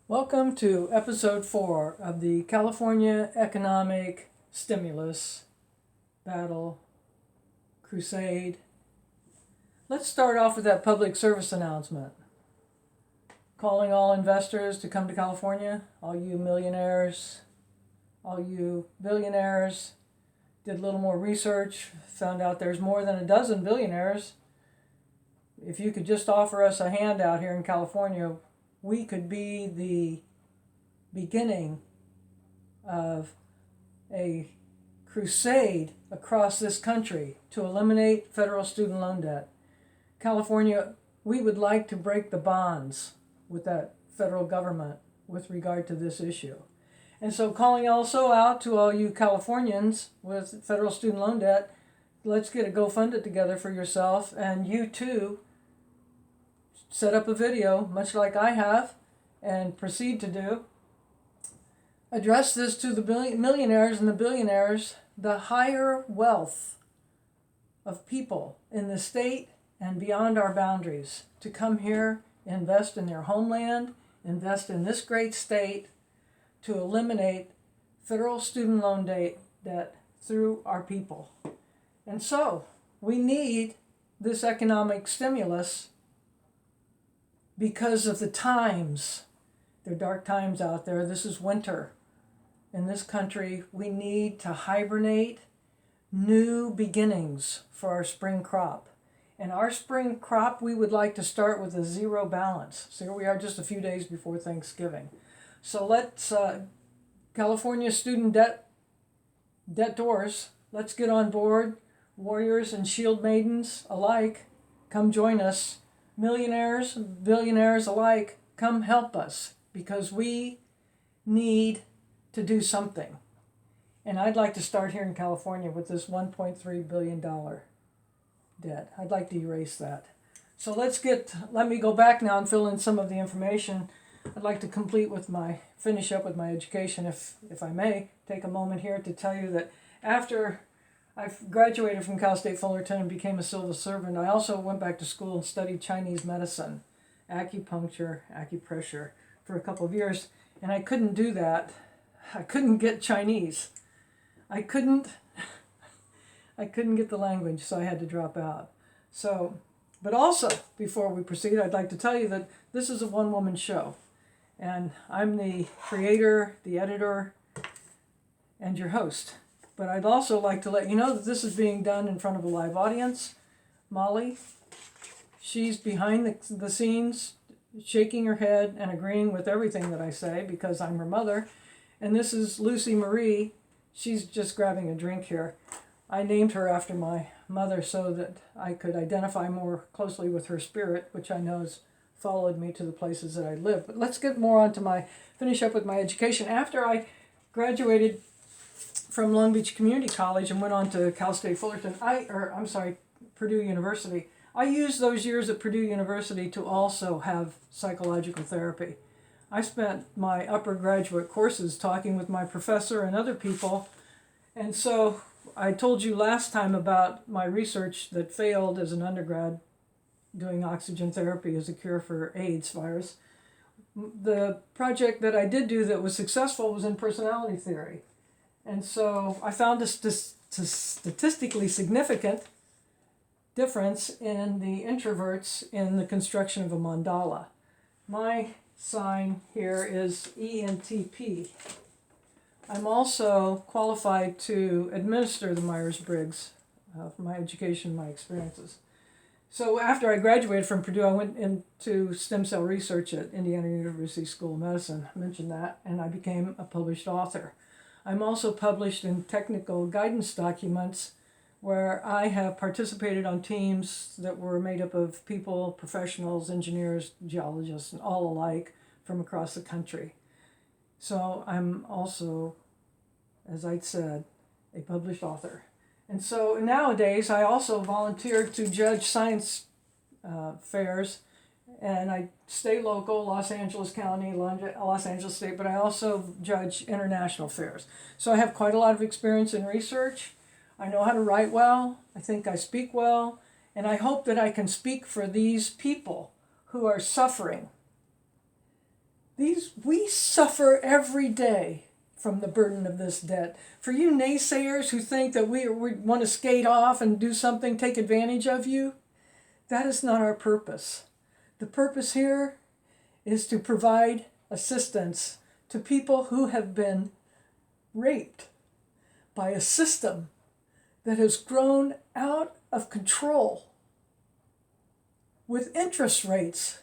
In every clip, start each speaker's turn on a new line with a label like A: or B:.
A: Welcome to episode 4 of the California Economic Stimulus Battle Crusade. Let's start off with that public service announcement. Calling all investors to come to California, all you millionaires, all you billionaires. Did a little more research, found out there's more than a dozen billionaires. If you could just offer us a handout here in California, we could be the beginning of a crusade across this country to eliminate federal student loan debt. California, we would like to break the bonds with that federal government with regard to this issue. And so calling also out to all you Californians with federal student loan debt, let's get a GoFundMe together for yourself, and you too set up a video, much like I have, and proceed to do. Address this to the millionaires and the billionaires, the higher wealth of people in the state and beyond our boundaries, to come here, invest in their homeland, invest in this great state, to eliminate federal student loan debt through our people. And so we need this economic stimulus because of the times. They're dark times out there. This is winter. In this country, we need to hibernate new beginnings for our spring crop. And our spring crop, we would like to start with a zero balance. So here we are just a few days before Thanksgiving. So let's, California student debtors, let's get on board. Warriors and shield maidens alike, come join us. Millionaires, billionaires alike, come help us, because we need to do something. And I'd like to start here in California with this $1.3 billion debt. I'd like to erase that. So let me go back now and fill in some of the information. I'd like to finish up with my education, if I may. Take a moment here to tell you that after I graduated from Cal State Fullerton and became a civil servant, I also went back to school and studied Chinese medicine, acupuncture, acupressure for a couple of years. And I couldn't do that. I couldn't get Chinese. I couldn't get the language, so I had to drop out. But also, before we proceed, I'd like to tell you that this is a one-woman show. And I'm the creator, the editor, and your host. But I'd also like to let you know that this is being done in front of a live audience. Molly, she's behind the scenes, shaking her head and agreeing with everything that I say because I'm her mother. And this is Lucy Marie. She's just grabbing a drink here. I named her after my mother so that I could identify more closely with her spirit, which I know has followed me to the places that I live. But let's get more on to finish up with my education. After I graduated from Long Beach Community College and went on to Cal State Fullerton, Purdue University. I used those years at Purdue University to also have psychological therapy. I spent my upper graduate courses talking with my professor and other people. And so I told you last time about my research that failed as an undergrad doing oxygen therapy as a cure for AIDS virus. The project that I did do that was successful was in personality theory. And so I found a statistically significant difference in the introverts in the construction of a mandala. My sign here is ENTP. I'm also qualified to administer the Myers-Briggs from my education, my experiences. So after I graduated from Purdue, I went into stem cell research at Indiana University School of Medicine. I mentioned that, and I became a published author. I'm also published in technical guidance documents where I have participated on teams that were made up of people, professionals, engineers, geologists, and all alike from across the country. So I'm also, as I said, a published author. And so nowadays I also volunteer to judge science fairs, and I stay local, Los Angeles County, Los Angeles State, but I also judge international fairs. So I have quite a lot of experience in research. I know how to write well. I think I speak well. And I hope that I can speak for these people who are suffering We suffer every day from the burden of this debt. For you naysayers who think that we want to skate off and do something, take advantage of you, that is not our purpose. The purpose here is to provide assistance to people who have been raped by a system that has grown out of control with interest rates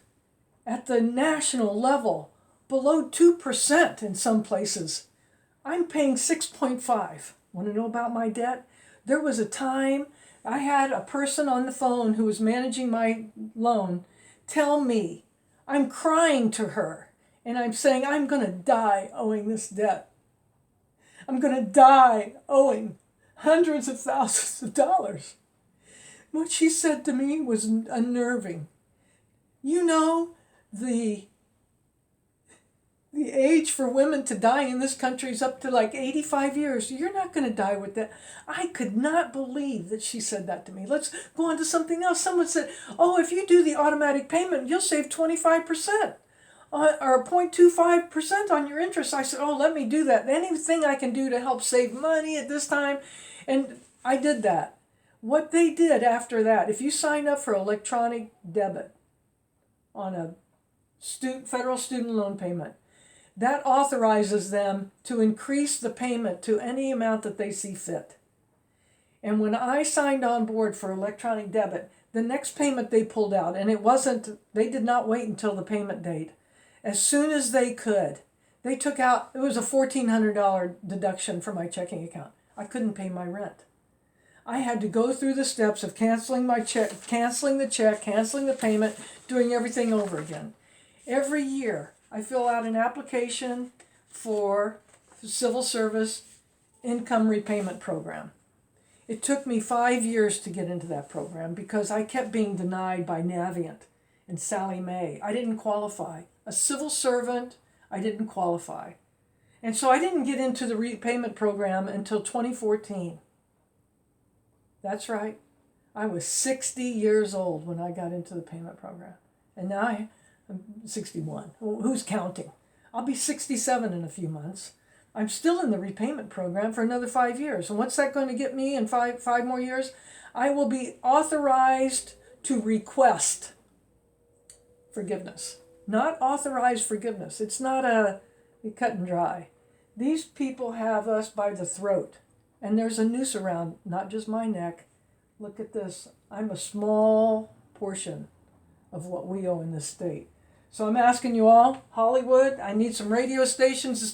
A: at the national level below 2% in some places. I'm paying 6.5. Want to know about my debt? There was a time I had a person on the phone who was managing my loan tell me, I'm crying to her, and I'm saying, I'm going to die owing this debt. I'm going to die owing hundreds of thousands of dollars. What she said to me was unnerving. You know, the age for women to die in this country is up to like 85 years. You're not going to die with that. I could not believe that she said that to me. Let's go on to something else. Someone said, oh, if you do the automatic payment, you'll save 25%. Or 0.25% on your interest. I said, oh, let me do that. Anything I can do to help save money at this time. And I did that. What they did after that, if you sign up for electronic debit on a federal student loan payment, that authorizes them to increase the payment to any amount that they see fit. And when I signed on board for electronic debit, the next payment they pulled out, and they did not wait until the payment date. As soon as they could, they took out, it was a $1,400 deduction from my checking account. I couldn't pay my rent. I had to go through the steps of canceling my check, canceling the payment, doing everything over again. Every year, I fill out an application for civil service income repayment program. It took me 5 years to get into that program because I kept being denied by Navient and Sallie Mae. I didn't qualify. A civil servant, I didn't qualify. And so I didn't get into the repayment program until 2014. That's right. I was 60 years old when I got into the payment program. And now I'm 61. Who's counting? I'll be 67 in a few months. I'm still in the repayment program for another 5 years. And what's that going to get me in five more years? I will be authorized to request forgiveness. Not authorized forgiveness. It's not a cut and dry. These people have us by the throat. And there's a noose around, not just my neck. Look at this. I'm a small portion of what we owe in this state. So I'm asking you all, Hollywood, I need some radio stations to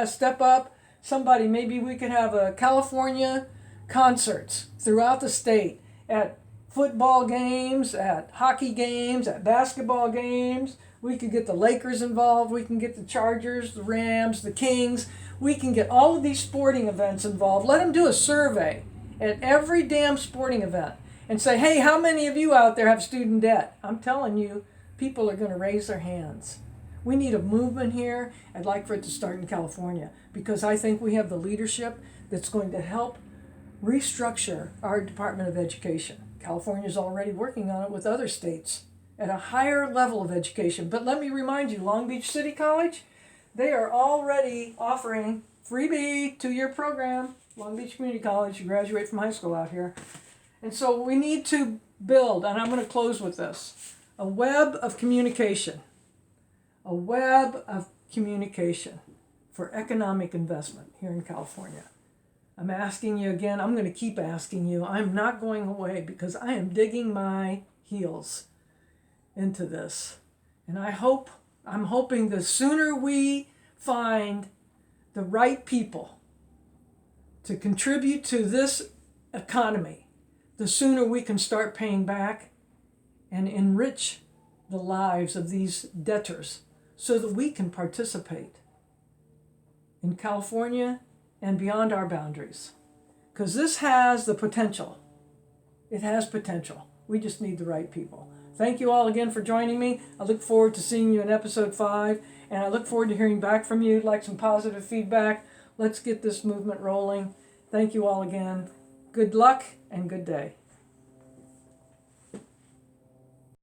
A: step up. Somebody, maybe we could have a California concerts throughout the state at football games, at hockey games, at basketball games. We could get the Lakers involved. We can get the Chargers, the Rams, the Kings. We can get all of these sporting events involved. Let them do a survey at every damn sporting event and say, hey, how many of you out there have student debt? I'm telling you, people are going to raise their hands. We need a movement here. I'd like for it to start in California because I think we have the leadership that's going to help restructure our Department of Education. California is already working on it with other states at a higher level of education. But let me remind you, Long Beach City College, they are already offering freebie 2-year program. Long Beach Community College, you graduate from high school out here. And so we need to build, and I'm going to close with this, a web of communication. A web of communication for economic investment here in California. I'm asking you again, I'm going to keep asking you. I'm not going away because I am digging my heels into this. And I'm hoping the sooner we find the right people to contribute to this economy, the sooner we can start paying back and enrich the lives of these debtors so that we can participate in California and beyond our boundaries. Because this has the potential. It has potential. We just need the right people. Thank you all again for joining me. I look forward to seeing you in episode 5, and I look forward to hearing back from you. I'd like some positive feedback. Let's get this movement rolling. Thank you all again. Good luck and good day.